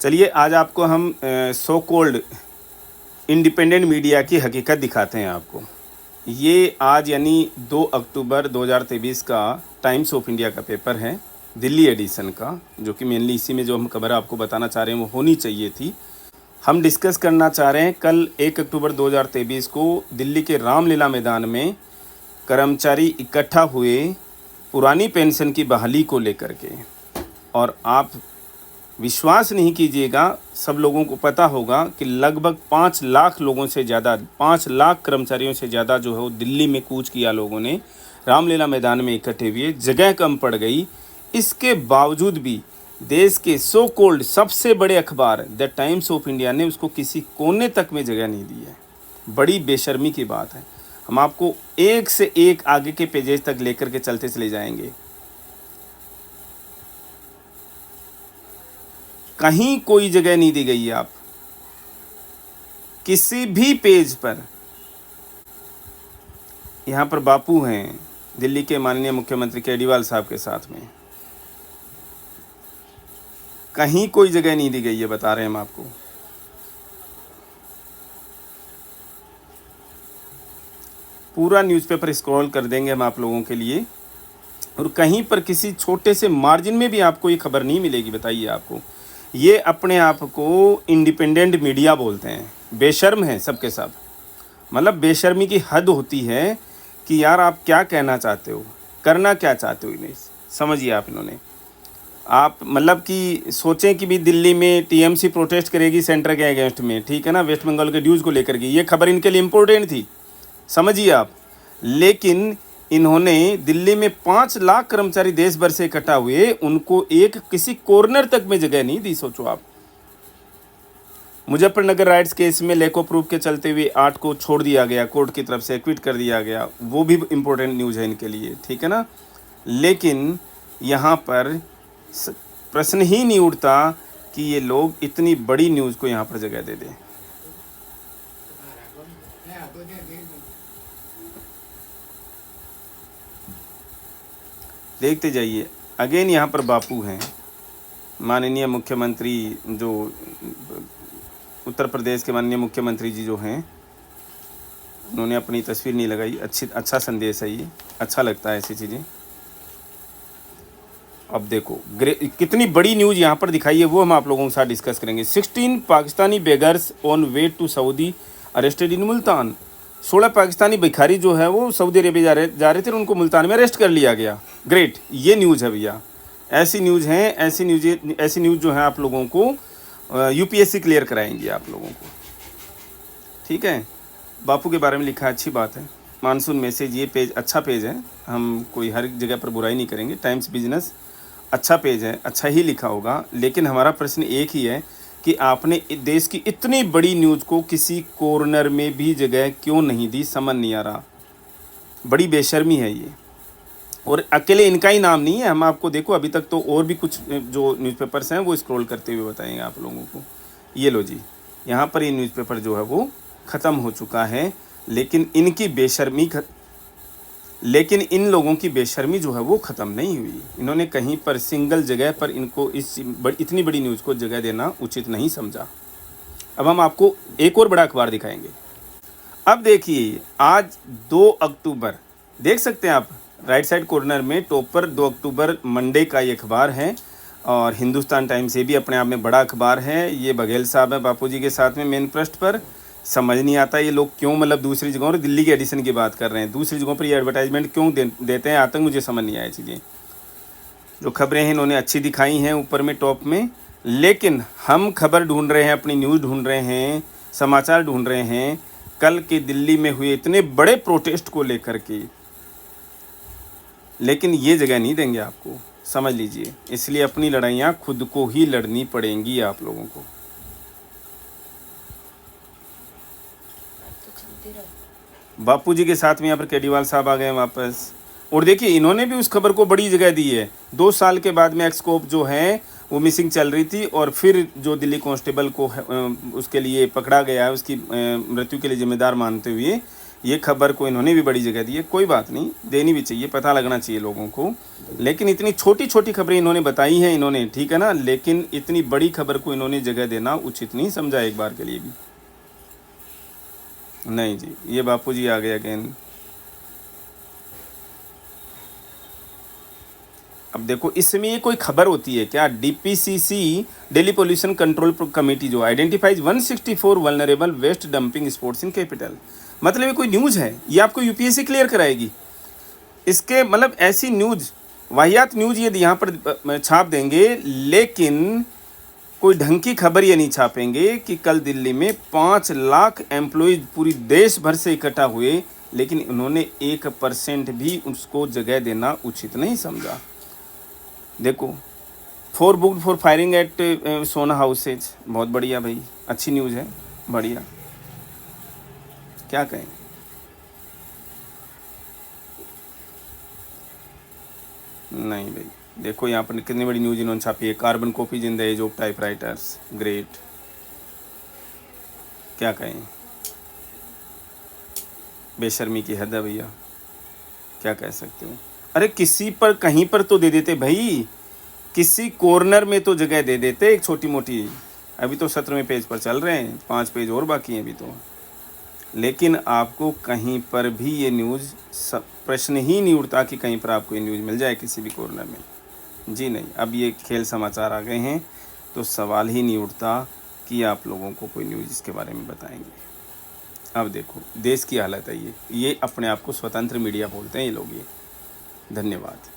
चलिए आज आपको हम सो कोल्ड इंडिपेंडेंट मीडिया की हकीकत दिखाते हैं आपको। ये आज यानी 2 अक्टूबर 2023 का टाइम्स ऑफ इंडिया का पेपर है, दिल्ली एडिशन का, जो कि मेनली इसी में जो हम खबर आपको बताना चाह रहे हैं वो होनी चाहिए थी। हम डिस्कस करना चाह रहे हैं कल 1 अक्टूबर 2023 को दिल्ली के रामलीला मैदान में कर्मचारी इकट्ठा हुए पुरानी पेंशन की बहाली को लेकर के। और आप विश्वास नहीं कीजिएगा, सब लोगों को पता होगा कि लगभग 5 लाख लोगों से ज़्यादा, 5 लाख कर्मचारियों से ज़्यादा जो है वो दिल्ली में कूच किया लोगों ने, रामलीला मैदान में इकट्ठे हुए, जगह कम पड़ गई। इसके बावजूद भी देश के सो कोल्ड सबसे बड़े अखबार द टाइम्स ऑफ इंडिया ने उसको किसी कोने तक में जगह नहीं दी है। बड़ी बेशर्मी की बात है। हम आपको एक से एक आगे के पेजेस तक लेकर के चलते चले जाएंगे। कहीं कोई जगह नहीं दी गई है। आप किसी भी पेज पर, यहाँ पर बापू हैं दिल्ली के माननीय मुख्यमंत्री केजरीवाल साहब के साथ में, कहीं कोई जगह नहीं दी गई है, बता रहे हैं हम आपको। पूरा न्यूज़पेपर स्क्रॉल कर देंगे हम आप लोगों के लिए, और कहीं पर किसी छोटे से मार्जिन में भी आपको ये खबर नहीं मिलेगी। बताइए आपको, ये अपने आप को इंडिपेंडेंट मीडिया बोलते हैं, बेशर्म हैं सबके सब। मतलब बेशर्मी की हद होती है कि यार आप क्या कहना चाहते हो, करना क्या चाहते हो, इन्हें समझिए आप। इन्होंने आप मतलब कि सोचें कि भी दिल्ली में टीएमसी प्रोटेस्ट करेगी सेंटर के अगेंस्ट में, ठीक है ना, वेस्ट बंगाल के ड्यूज़ को लेकर के, ये खबर इनके लिए इम्पोर्टेंट थी, समझिए आप। लेकिन इन्होंने दिल्ली में 5 लाख कर्मचारी देश भर से इकट्ठा हुए, उनको एक किसी कॉर्नर तक में जगह नहीं दी। सोचो आप, मुजफ्फरनगर राइट्स केस में लैक ऑफ प्रूफ के चलते हुए 8 को छोड़ दिया गया, कोर्ट की तरफ से एक्विट कर दिया गया, वो भी इम्पोर्टेंट न्यूज़ है इनके लिए, ठीक है ना। लेकिन यहाँ पर प्रश्न ही नहीं उठता कि ये लोग इतनी बड़ी न्यूज़ को यहाँ पर जगह दे दें। देखते जाइए। अगेन यहाँ पर बापू हैं, माननीय मुख्यमंत्री, जो उत्तर प्रदेश के माननीय मुख्यमंत्री जी जो हैं, उन्होंने अपनी तस्वीर नहीं लगाई। अच्छा संदेश है ये, अच्छा लगता है ऐसी चीज़ें। अब देखो कितनी बड़ी न्यूज़ यहाँ पर दिखाई है, वो हम आप लोगों के साथ डिस्कस करेंगे। 16 Pakistani beggars on way to Saudi arrested in Multan. 16 Pakistani भिखारी जो है वो सऊदी अरेबिया जा रहे थे, उनको मुल्तान में अरेस्ट कर लिया गया। ग्रेट, ये न्यूज़ है भैया। ऐसी न्यूज़ है, ऐसी न्यूज़ जो है आप लोगों को यूपीएससी क्लियर कराएंगी आप लोगों को, ठीक है। बापू के बारे में लिखा है, अच्छी बात है। मानसून मैसेज, ये पेज अच्छा पेज है, हम कोई हर जगह पर बुराई नहीं करेंगे। टाइम्स बिजनेस अच्छा पेज है, अच्छा ही लिखा होगा। लेकिन हमारा प्रश्न एक ही है कि आपने देश की इतनी बड़ी न्यूज़ को किसी कॉर्नर में भी जगह क्यों नहीं दी, समझ नहीं आ रहा। बड़ी बेशर्मी है ये। और अकेले इनका ही नाम नहीं है, हम आपको देखो अभी तक तो और भी कुछ जो न्यूज़पेपर्स हैं वो स्क्रॉल करते हुए बताएंगे आप लोगों को। ये लो जी, यहाँ पर ये न्यूज़पेपर जो है वो ख़त्म हो चुका है। लेकिन इन लोगों की बेशर्मी जो है वो ख़त्म नहीं हुई। इन्होंने कहीं पर सिंगल जगह पर इनको इतनी बड़ी न्यूज़ को जगह देना उचित नहीं समझा। अब हम आपको एक और बड़ा अखबार दिखाएंगे। अब देखिए, आज 2 अक्टूबर, देख सकते हैं आप राइट साइड कॉर्नर में टॉप पर 2 अक्टूबर मंडे का ये अखबार है। और हिंदुस्तान टाइम्स ये भी अपने आप में बड़ा अखबार है। ये बघेल साहब है बापूजी के साथ में मेन पृष्ठ पर। समझ नहीं आता ये लोग क्यों, मतलब दूसरी जगहों पर, दिल्ली के एडिशन की बात कर रहे हैं, दूसरी जगहों पर ये एडवर्टाइजमेंट क्यों देते हैं, आज तक मुझे समझ नहीं आया चीज़ें। जो खबरें हैं इन्होंने अच्छी दिखाई हैं ऊपर में टॉप में, लेकिन हम खबर ढूंढ रहे हैं, अपनी न्यूज़ ढूंढ रहे हैं, समाचार ढूंढ रहे हैं कल के दिल्ली में हुए इतने बड़े प्रोटेस्ट को लेकर के। लेकिन ये जगह नहीं देंगे आपको, समझ लीजिए। इसलिए अपनी लड़ाइयाँ खुद को ही लड़नी पड़ेंगी आप लोगों को। बापूजी के साथ में यहाँ पर केजरीवाल साहब आ गए वापस। और देखिए इन्होंने भी उस खबर को बड़ी जगह दी है। 2 साल के बाद में एक्सकोप जो है वो मिसिंग चल रही थी, और फिर जो दिल्ली कांस्टेबल को उसके लिए पकड़ा गया है, उसकी मृत्यु के लिए जिम्मेदार मानते हुए ये खबर को इन्होंने भी बड़ी जगह दी है, कोई बात नहीं, देनी भी चाहिए, पता लगना चाहिए लोगों को। लेकिन इतनी छोटी छोटी खबरें इन्होंने बताई हैं इन्होंने, ठीक है ना, लेकिन इतनी बड़ी खबर को इन्होंने जगह देना उचित नहीं समझा एक बार के लिए भी। नहीं जी, ये बापू जी आ गए अगेन। अब देखो, इसमें ये कोई खबर होती है क्या? DPCC, Delhi pollution control committee, जो identifies 164 vulnerable waste dumping spots in capital, मतलब ये कोई न्यूज़ है, ये आपको यूपीएससी क्लियर कराएगी। इसके मतलब ऐसी न्यूज़, वाहियात न्यूज़ ये यहाँ पर छाप देंगे, लेकिन कोई ढंग की खबर ये नहीं छापेंगे कि कल दिल्ली में 5 लाख एम्प्लॉयज़ पूरी देश भर से इकट्ठा हुए, लेकिन उन्होंने 1% भी उसको जगह देना उचित नहीं समझा। देखो, 4 बुक्ड फॉर फायरिंग एट सोना हाउसेज, बहुत बढ़िया भाई, अच्छी न्यूज़ है, बढ़िया, क्या कहें। नहीं भाई, देखो यहाँ पर कितनी बड़ी न्यूज़ इन्होंने छापी है, carbon copies in the age of typewriters, great, क्या कहें, बेशर्मी की हद है भैया, क्या कह सकते हो। अरे किसी पर कहीं पर तो दे देते भाई, किसी कॉर्नर में तो जगह दे देते एक छोटी मोटी। अभी तो 17वें पेज पर चल रहे हैं, 5 पेज और बाकी हैं अभी तो, लेकिन आपको कहीं पर भी ये न्यूज़, प्रश्न ही नहीं उठता कि कहीं पर आपको ये न्यूज़ मिल जाए किसी भी कॉर्नर में। जी नहीं, अब ये खेल समाचार आ गए हैं तो सवाल ही नहीं उठता कि आप लोगों को कोई न्यूज़ इसके बारे में बताएंगे। अब देखो देश की हालत है ये अपने आप को स्वतंत्र मीडिया बोलते हैं ये लोग, ये। धन्यवाद।